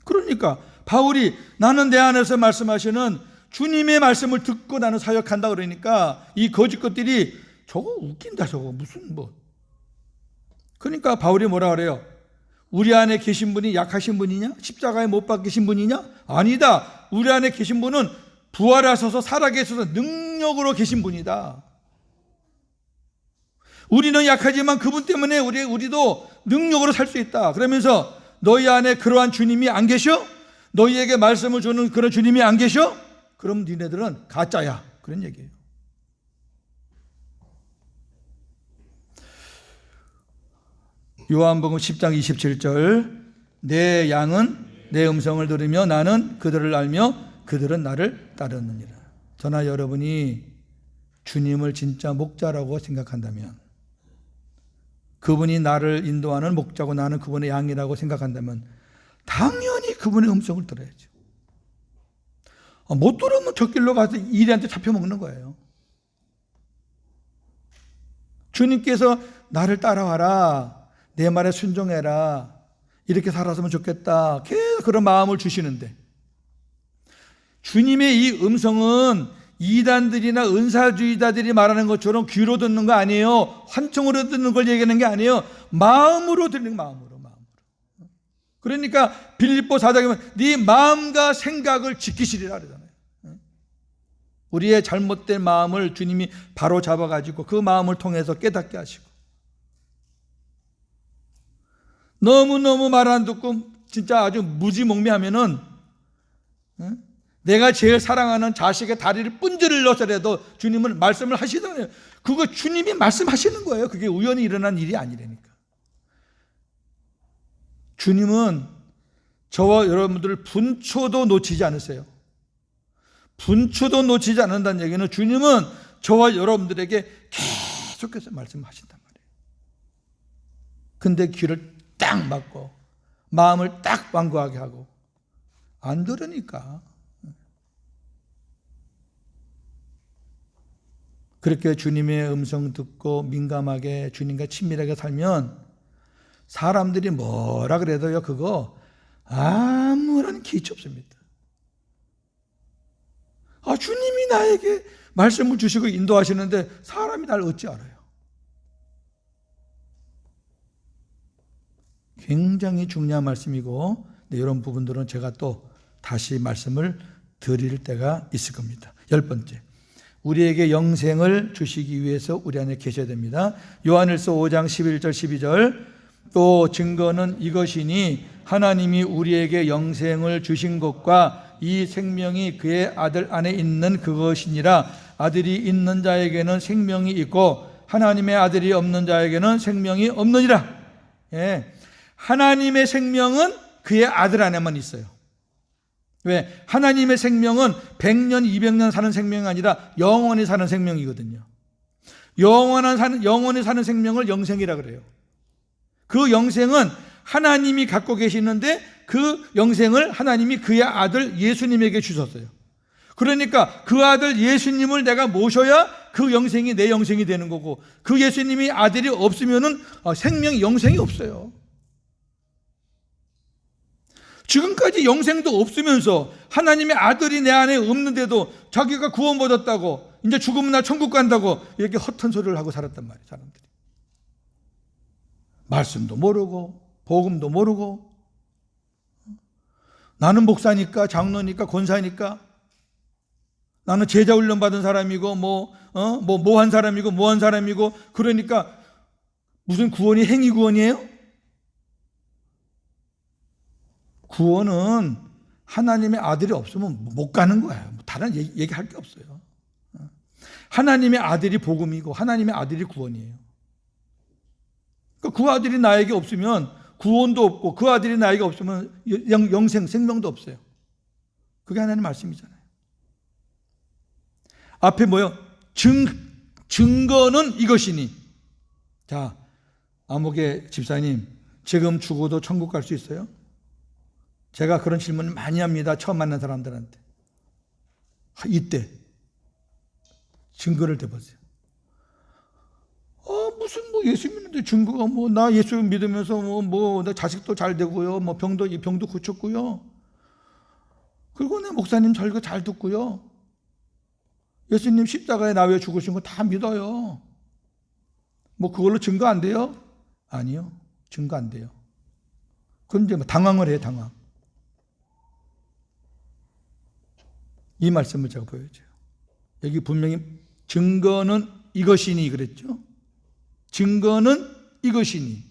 S2: 그러니까 바울이 나는 내 안에서 말씀하시는 주님의 말씀을 듣고 나는 사역한다 그러니까 이 거짓 것들이 저거 웃긴다, 저거 무슨 뭐. 그러니까 바울이 뭐라 그래요? 우리 안에 계신 분이 약하신 분이냐? 십자가에 못 박히신 분이냐? 아니다. 우리 안에 계신 분은 부활하셔서 살아계셔서 능력으로 계신 분이다. 우리는 약하지만 그분 때문에 우리도 능력으로 살 수 있다. 그러면서 너희 안에 그러한 주님이 안 계셔? 너희에게 말씀을 주는 그런 주님이 안 계셔? 그럼 니네들은 가짜야. 그런 얘기예요. 요한복음 10장 27절, 내 양은 내 음성을 들으며 나는 그들을 알며 그들은 나를 따르느니라. 저나 여러분이 주님을 진짜 목자라고 생각한다면, 그분이 나를 인도하는 목자고 나는 그분의 양이라고 생각한다면 당연히 그분의 음성을 들어야죠. 못 들으면 저 길로 가서 이리한테 잡혀먹는 거예요. 주님께서 나를 따라와라, 내 말에 순종해라, 이렇게 살았으면 좋겠다, 계속 그런 마음을 주시는데, 주님의 이 음성은 이단들이나 은사주의자들이 말하는 것처럼 귀로 듣는 거 아니에요. 환청으로 듣는 걸 얘기하는 게 아니에요. 마음으로 듣는 거, 마음으로. 그러니까 빌립보 4장에 보면 네 마음과 생각을 지키시리라 그러잖아요. 우리의 잘못된 마음을 주님이 바로 잡아가지고 그 마음을 통해서 깨닫게 하시고, 너무너무 말 안 듣고 진짜 아주 무지몽매하면은 내가 제일 사랑하는 자식의 다리를 분질러서라도 주님은 말씀을 하시잖아요. 그거 주님이 말씀하시는 거예요. 그게 우연히 일어난 일이 아니라니까. 주님은 저와 여러분들을 분초도 놓치지 않으세요. 분초도 놓치지 않는다는 얘기는 주님은 저와 여러분들에게 계속해서 말씀하신단 말이에요. 근데 귀를 딱 막고 마음을 딱 완고하게 하고 안 들으니까. 그렇게 주님의 음성 듣고 민감하게 주님과 친밀하게 살면 사람들이 뭐라 그래도요, 그거 아무런 기치 없습니다. 주님이 나에게 말씀을 주시고 인도하시는데 사람이 날 어찌 알아요? 굉장히 중요한 말씀이고, 이런 부분들은 제가 또 다시 말씀을 드릴 때가 있을 겁니다. 10번째, 우리에게 영생을 주시기 위해서 우리 안에 계셔야 됩니다. 요한일서 5장 11절 12절, 또 증거는 이것이니 하나님이 우리에게 영생을 주신 것과 이 생명이 그의 아들 안에 있는 그것이니라. 아들이 있는 자에게는 생명이 있고 하나님의 아들이 없는 자에게는 생명이 없느니라. 예. 하나님의 생명은 그의 아들 안에만 있어요. 왜? 하나님의 생명은 100년, 200년 사는 생명이 아니라 영원히 사는 생명이거든요. 영원히 사는 생명을 영생이라 그래요. 그 영생은 하나님이 갖고 계시는데 그 영생을 하나님이 그의 아들 예수님에게 주셨어요. 그러니까 그 아들 예수님을 내가 모셔야 그 영생이 내 영생이 되는 거고, 그 예수님이 아들이 없으면은 생명이 영생이 없어요. 지금까지 영생도 없으면서 하나님의 아들이 내 안에 없는데도 자기가 구원받았다고, 이제 죽으면 나 천국 간다고 이렇게 허튼 소리를 하고 살았단 말이에요, 사람들이. 말씀도 모르고 복음도 모르고, 나는 목사니까 장로니까 권사니까, 나는 제자 훈련 받은 사람이고 뭐한 사람이고 뭐한 사람이고, 그러니까 무슨 구원이 행위 구원이에요? 구원은 하나님의 아들이 없으면 못 가는 거예요. 다른 얘기할 게 없어요. 하나님의 아들이 복음이고 하나님의 아들이 구원이에요. 그러니까 그 아들이 나에게 없으면 구원도 없고, 그 아들이 나에게 없으면 영생, 생명도 없어요. 그게 하나님의 말씀이잖아요. 앞에 뭐요? 증거는 이것이니. 자, 아목의 집사님, 지금 죽어도 천국 갈 수 있어요? 제가 그런 질문을 많이 합니다, 처음 만난 사람들한테. 이때 증거를 대보세요. 무슨 예수 믿는데 증거가 나 예수 믿으면서 나 자식도 잘 되고요, 병도 고쳤고요, 그리고 내 목사님 설교 잘 듣고요, 예수님 십자가에 나 위해 죽으신 거 다 믿어요. 그걸로 증거 안 돼요? 아니요, 증거 안 돼요. 그건 이제 당황을 해요, 당황. 이 말씀을 제가 보여줘요. 여기 분명히 증거는 이것이니 그랬죠? 증거는 이것이니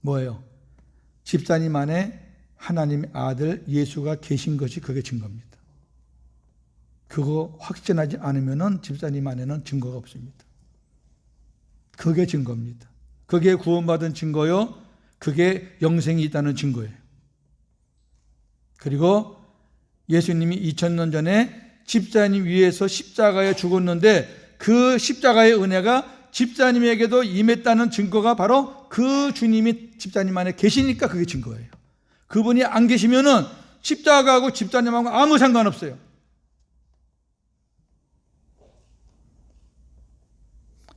S2: 뭐예요? 집사님 안에 하나님의 아들 예수가 계신 것이 그게 증거입니다. 그거 확신하지 않으면 집사님 안에는 증거가 없습니다. 그게 증거입니다. 그게 구원받은 증거요, 그게 영생이 있다는 증거예요. 그리고 예수님이 2000년 전에 집사님 위에서 십자가에 죽었는데 그 십자가의 은혜가 집사님에게도 임했다는 증거가 바로 그 주님이 집사님 안에 계시니까 그게 증거예요. 그분이 안 계시면은 십자가하고 집사님하고 아무 상관없어요.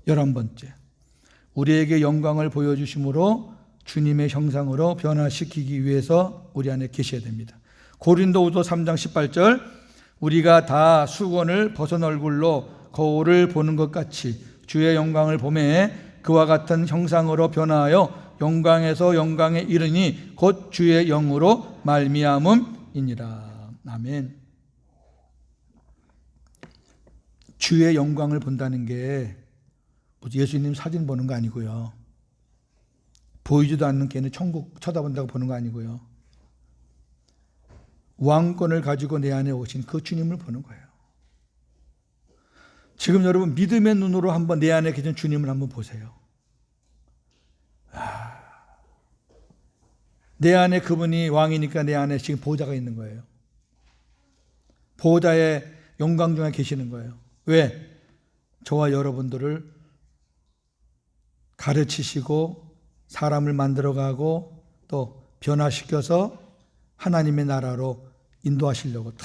S2: 열한 번째, 우리에게 영광을 보여주심으로 주님의 형상으로 변화시키기 위해서 우리 안에 계셔야 됩니다. 고린도후서 3장 18절, 우리가 다 수건을 벗은 얼굴로 거울을 보는 것 같이 주의 영광을 보매 그와 같은 형상으로 변화하여 영광에서 영광에 이르니 곧 주의 영으로 말미암음이니라. 아멘. 주의 영광을 본다는 게 예수님 사진 보는 거 아니고요, 보이지도 않는 걔는 천국 쳐다본다고 보는 거 아니고요, 왕권을 가지고 내 안에 오신 그 주님을 보는 거예요. 지금 여러분 믿음의 눈으로 한번 내 안에 계신 주님을 한번 보세요. 내 안에 그분이 왕이니까 내 안에 지금 보호자가 있는 거예요. 보호자의 영광 중에 계시는 거예요. 왜? 저와 여러분들을 가르치시고 사람을 만들어가고 또 변화시켜서 하나님의 나라로 인도하시려고 다.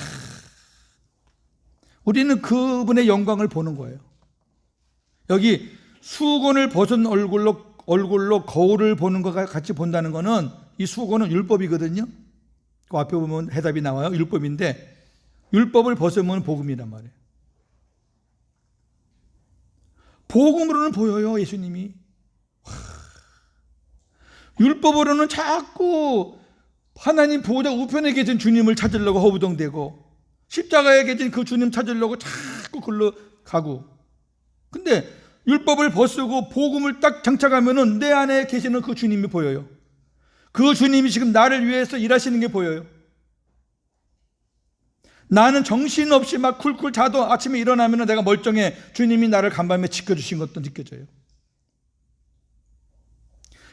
S2: 우리는 그분의 영광을 보는 거예요. 여기 수건을 벗은 얼굴로 거울을 보는 것과 같이 본다는 것은, 이 수건은 율법이거든요. 그 앞에 보면 해답이 나와요. 율법인데 율법을 벗으면 복음이란 말이에요. 복음으로는 보여요, 예수님이. 율법으로는 자꾸 하나님 보호자 우편에 계신 주님을 찾으려고 허우덩대고, 십자가에 계신 그 주님 찾으려고 자꾸 글로 가고. 근데 율법을 벗고 복음을 딱 장착하면은 내 안에 계시는 그 주님이 보여요. 그 주님이 지금 나를 위해서 일하시는 게 보여요. 나는 정신없이 막 쿨쿨 자도 아침에 일어나면 내가 멀쩡해. 주님이 나를 간밤에 지켜주신 것도 느껴져요.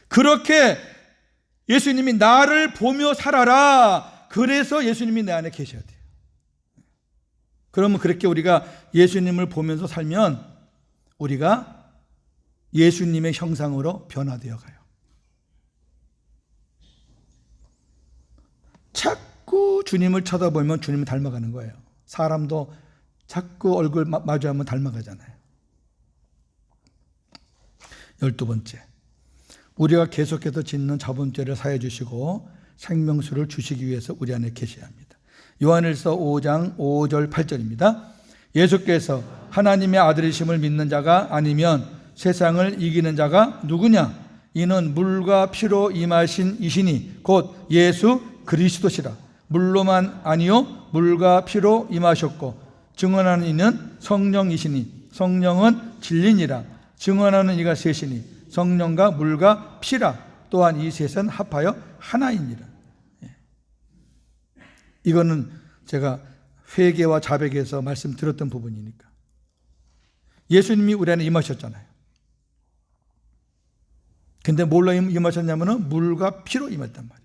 S2: 그렇게 예수님이 나를 보며 살아라. 그래서 예수님이 내 안에 계셔야 돼요. 그러면 그렇게 우리가 예수님을 보면서 살면 우리가 예수님의 형상으로 변화되어 가요. 자꾸 주님을 쳐다보면 주님을 닮아가는 거예요. 사람도 자꾸 얼굴 마주하면 닮아가잖아요. 12번째, 우리가 계속해서 짓는 자범죄를 사해 주시고 생명수를 주시기 위해서 우리 안에 계셔야 합니다. 요한일서 5장 5절 8절입니다. 예수께서 하나님의 아들이심을 믿는 자가 아니면 세상을 이기는 자가 누구냐? 이는 물과 피로 임하신 이시니 곧 예수 그리스도시라. 물로만 아니요 물과 피로 임하셨고 증언하는 이는 성령이시니 성령은 진리니라. 증언하는 이가 셋이니 성령과 물과 피라. 또한 이 셋은 합하여 하나이니라. 이거는 제가 회개와 자백에서 말씀드렸던 부분이니까. 예수님이 우리 안에 임하셨잖아요. 근데 뭘로 임하셨냐면은 물과 피로 임했단 말이에요.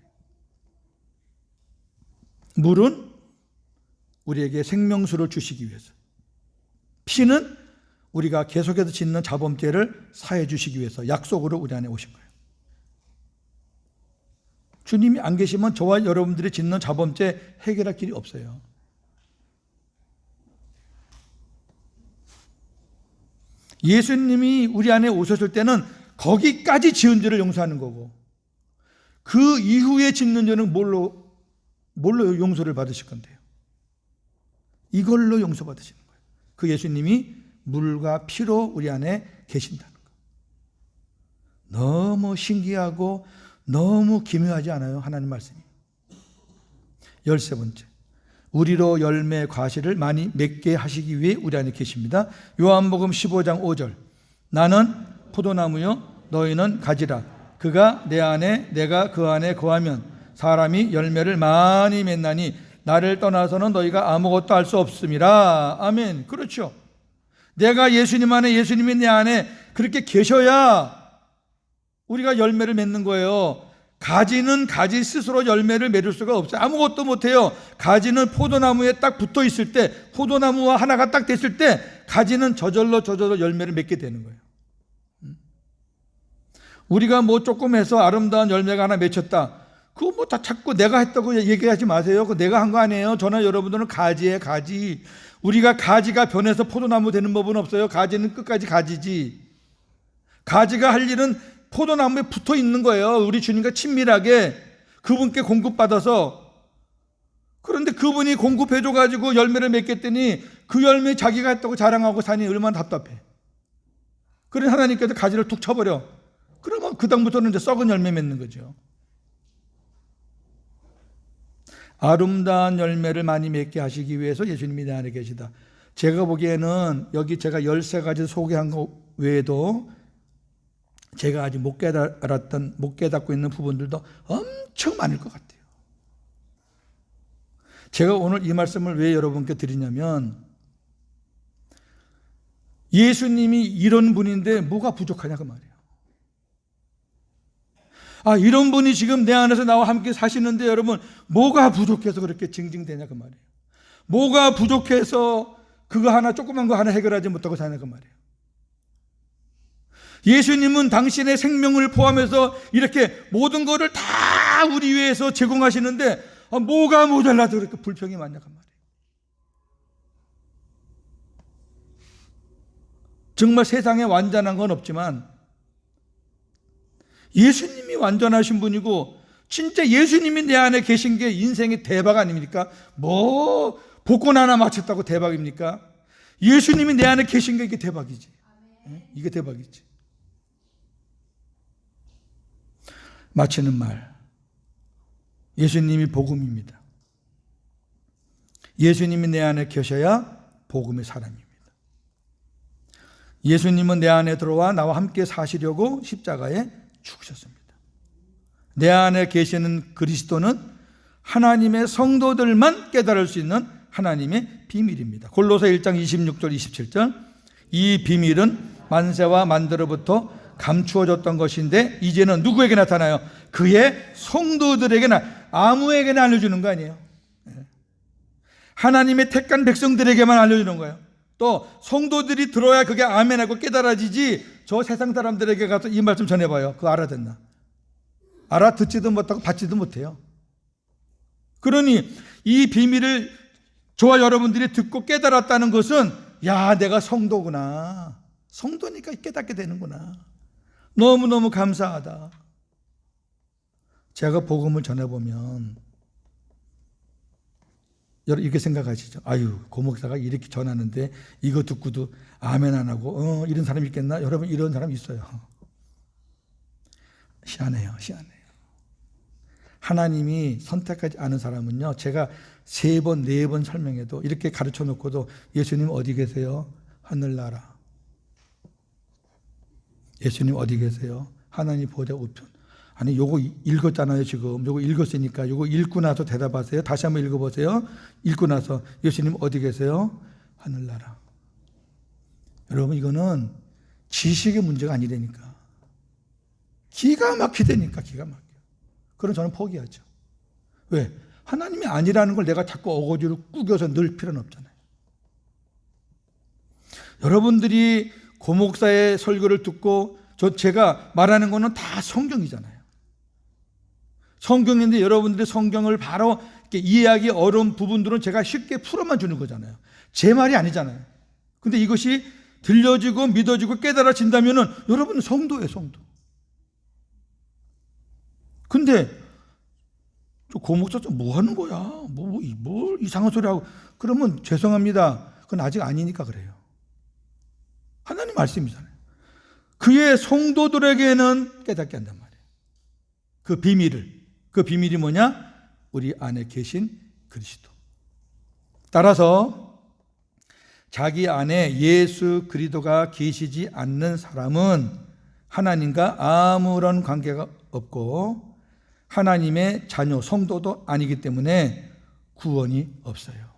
S2: 물은 우리에게 생명수를 주시기 위해서, 피는 우리가 계속해서 짓는 자범죄를 사해 주시기 위해서 약속으로 우리 안에 오신 거예요. 주님이 안 계시면 저와 여러분들이 짓는 자범죄 해결할 길이 없어요. 예수님이 우리 안에 오셨을 때는 거기까지 지은 죄를 용서하는 거고, 그 이후에 짓는 죄는 뭘로 용서를 받으실 건데요? 이걸로 용서받으시는 거예요. 그 예수님이 물과 피로 우리 안에 계신다는 거. 너무 신기하고 너무 기묘하지 않아요? 하나님 말씀이. 13번째, 우리로 열매 과실을 많이 맺게 하시기 위해 우리 안에 계십니다. 요한복음 15장 5절, 나는 포도나무요 너희는 가지라. 그가 내 안에 내가 그 안에 거하면 사람이 열매를 많이 맺나니 나를 떠나서는 너희가 아무것도 할 수 없음이라. 아멘. 그렇죠. 내가 예수님 안에, 예수님이 내 안에 그렇게 계셔야 우리가 열매를 맺는 거예요. 가지는 가지 스스로 열매를 맺을 수가 없어요. 아무것도 못해요. 가지는 포도나무에 딱 붙어 있을 때, 포도나무와 하나가 딱 됐을 때 가지는 저절로 열매를 맺게 되는 거예요. 우리가 뭐 조금 해서 아름다운 열매가 하나 맺혔다, 그거 뭐 다 자꾸 내가 했다고 얘기하지 마세요. 그거 내가 한 거 아니에요. 저나 여러분들은 가지예요, 가지. 우리가 가지가 변해서 포도나무 되는 법은 없어요. 가지는 끝까지 가지지. 가지가 할 일은 포도나무에 붙어 있는 거예요. 우리 주님과 친밀하게 그분께 공급받아서. 그런데 그분이 공급해줘가지고 열매를 맺겠더니 그 열매 자기가 했다고 자랑하고 사니 얼마나 답답해. 그래 하나님께서 가지를 툭 쳐버려. 그러면 그 다음부터는 이제 썩은 열매 맺는 거죠. 아름다운 열매를 많이 맺게 하시기 위해서 예수님이 내 안에 계시다. 제가 보기에는 여기 제가 13가지 소개한 것 외에도 제가 아직 못 깨닫고 있는 부분들도 엄청 많을 것 같아요. 제가 오늘 이 말씀을 왜 여러분께 드리냐면, 예수님이 이런 분인데 뭐가 부족하냐 그 말이에요. 이런 분이 지금 내 안에서 나와 함께 사시는데 여러분 뭐가 부족해서 그렇게 징징대냐 그 말이에요. 뭐가 부족해서 그거 하나 조그만 거 하나 해결하지 못하고 사냐 그 말이에요. 예수님은 당신의 생명을 포함해서 이렇게 모든 것을 다 우리 위해서 제공하시는데 뭐가 모자라서 그렇게 불평이 많냐 그 말이에요. 정말 세상에 완전한 건 없지만 예수님이 완전하신 분이고 진짜 예수님이 내 안에 계신 게 인생의 대박 아닙니까? 뭐 복권 하나 맞췄다고 대박입니까? 예수님이 내 안에 계신 게 이게 대박이지. 이게 대박이지. 마치는 말. 예수님이 복음입니다. 예수님이 내 안에 계셔야 복음의 사람입니다. 예수님은 내 안에 들어와 나와 함께 사시려고 십자가에 죽으셨습니다. 내 안에 계시는 그리스도는 하나님의 성도들만 깨달을 수 있는 하나님의 비밀입니다. 골로새 1장 26절 27절 이 비밀은 만세와 만대로부터 감추어졌던 것인데 이제는 누구에게 나타나요? 그의 성도들에게나 아무에게나 알려주는 거 아니에요. 하나님의 택한 백성들에게만 알려주는 거예요. 또 성도들이 들어야 그게 아멘하고 깨달아지지 저 세상 사람들에게 가서 이 말씀 전해봐요. 그거 알아듣나? 알아듣지도 못하고 받지도 못해요. 그러니 이 비밀을 저와 여러분들이 듣고 깨달았다는 것은 야 내가 성도구나. 성도니까 깨닫게 되는구나. 너무너무 감사하다. 제가 복음을 전해보면 여러분 이렇게 생각하시죠. 고목사가 이렇게 전하는데 이거 듣고도 아멘 안 하고 이런 사람이 있겠나? 여러분 이런 사람이 있어요. 희한해요. 하나님이 선택하지 않은 사람은요, 제가 3번, 4번 설명해도 이렇게 가르쳐 놓고도 예수님 어디 계세요? 하늘나라. 예수님 어디 계세요? 하나님 보좌 우편. 아니 요거 읽었잖아요. 지금 요거 읽었으니까 요거 읽고 나서 대답하세요. 다시 한번 읽어보세요. 읽고 나서 예수님 어디 계세요? 하늘나라. 여러분 이거는 지식의 문제가 아니라니까. 기가 막히다니까. 기가 막혀. 그럼 저는 포기하죠. 왜? 하나님이 아니라는 걸 내가 자꾸 어거지로 꾸겨서 넣을 필요는 없잖아요. 여러분들이 고목사의 설교를 듣고 제가 말하는 거는 다 성경이잖아요. 성경인데 여러분들이 성경을 바로 이렇게 이해하기 어려운 부분들은 제가 쉽게 풀어만 주는 거잖아요. 제 말이 아니잖아요. 근데 이것이 들려지고 믿어지고 깨달아진다면은 여러분은 성도예요, 성도. 근데 저 고목사 좀 뭐 하는 거야? 뭘 이상한 소리 하고. 그러면 죄송합니다. 그건 아직 아니니까 그래요. 하나님 말씀이잖아요. 그의 성도들에게는 깨닫게 한단 말이에요. 그 비밀을. 그 비밀이 뭐냐? 우리 안에 계신 그리스도. 따라서 자기 안에 예수 그리스도가 계시지 않는 사람은 하나님과 아무런 관계가 없고 하나님의 자녀, 성도도 아니기 때문에 구원이 없어요.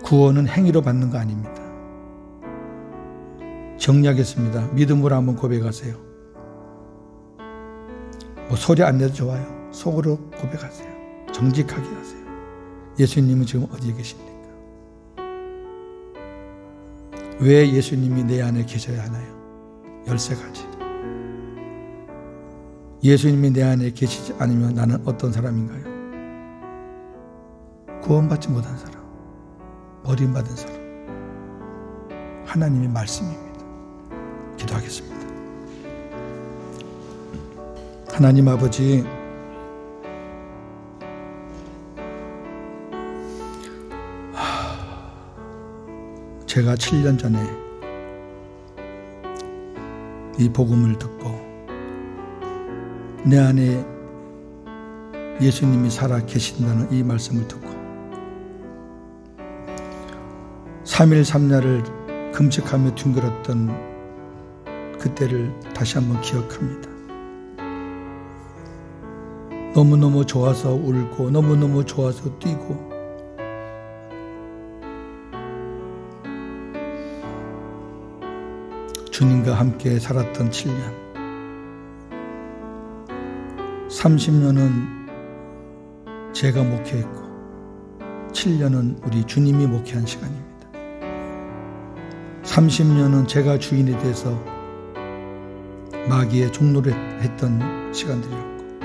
S2: 구원은 행위로 받는 거 아닙니다. 정리하겠습니다. 믿음으로 한번 고백하세요. 소리 안 내도 좋아요. 속으로 고백하세요. 정직하게 하세요. 예수님은 지금 어디에 계십니까? 왜 예수님이 내 안에 계셔야 하나요? 13가지. 예수님이 내 안에 계시지 않으면 나는 어떤 사람인가요? 구원받지 못한 사람, 버림받은 사람. 하나님의 말씀입니다. 기도하겠습니다. 하나님 아버지, 제가 7년 전에 이 복음을 듣고 내 안에 예수님이 살아 계신다는 이 말씀을 듣고 3일 3야를 금식하며 둥글었던 그때를 다시 한번 기억합니다. 너무너무 좋아서 울고 너무너무 좋아서 뛰고 주님과 함께 살았던 7년. 30년은 제가 목회했고 7년은 우리 주님이 목회한 시간입니다. 30년은 제가 주인이 돼서 마귀의 종노릇 했던 시간들이었고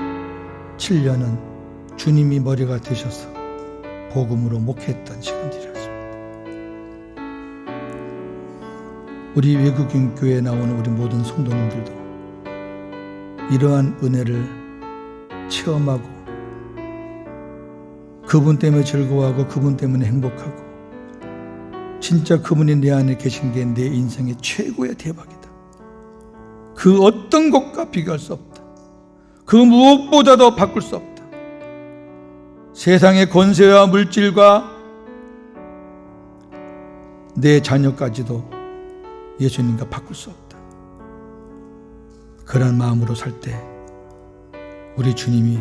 S2: 7년은 주님이 머리가 되셔서 복음으로 목회했던 시간들이었습니다. 우리 외국인 교회에 나오는 우리 모든 성도님들도 이러한 은혜를 체험하고 그분 때문에 즐거워하고 그분 때문에 행복하고 진짜 그분이 내 안에 계신 게 내 인생의 최고의 대박이다. 그 어떤 것과 비교할 수 없다. 그 무엇보다도 바꿀 수 없다. 세상의 권세와 물질과 내 자녀까지도 예수님과 바꿀 수 없다. 그런 마음으로 살 때 우리 주님이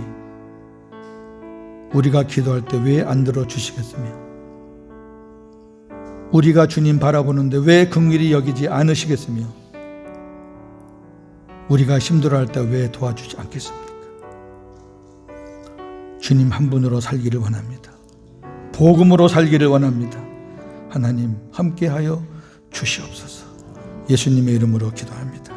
S2: 우리가 기도할 때 왜 안 들어주시겠으며 우리가 주님 바라보는데 왜 긍휼히 여기지 않으시겠으며 우리가 힘들어할 때 왜 도와주지 않겠습니까? 주님 한 분으로 살기를 원합니다. 복음으로 살기를 원합니다. 하나님 함께하여 주시옵소서. 예수님의 이름으로 기도합니다.